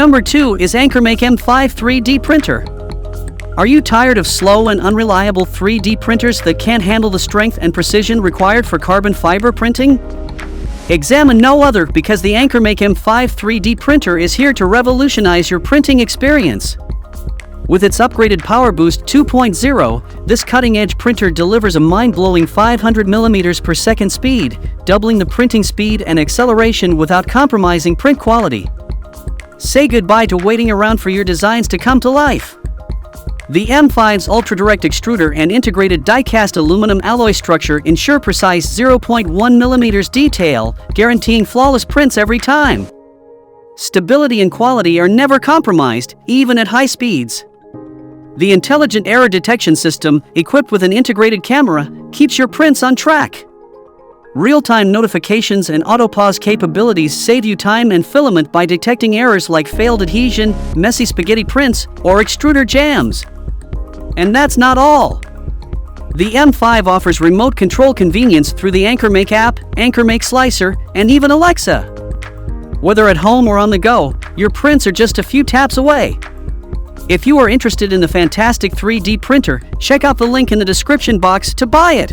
Number 2 is AnkerMake M5 3D printer. Are you tired of slow and unreliable 3D printers that can't handle the strength and precision required for carbon fiber printing? Examine no other, because the AnkerMake M5 3D printer is here to revolutionize your printing experience. With its upgraded Power Boost 2.0, this cutting-edge printer delivers a mind-blowing 500 mm per second speed, doubling the printing speed and acceleration without compromising print quality. Say goodbye to waiting around for your designs to come to life. The M5's ultra-direct extruder and integrated die-cast aluminum alloy structure ensure precise 0.1 mm detail, guaranteeing flawless prints every time. Stability and quality are never compromised, even at high speeds. The intelligent error detection system, equipped with an integrated camera, keeps your prints on track. Real-time notifications and auto-pause capabilities save you time and filament by detecting errors like failed adhesion, messy spaghetti prints, or extruder jams. And that's not all. The M5 offers remote control convenience through the AnkerMake app, AnkerMake Slicer, and even Alexa. Whether at home or on the go, your prints are just a few taps away. If you are interested in the fantastic 3D printer, check out the link in the description box to buy it.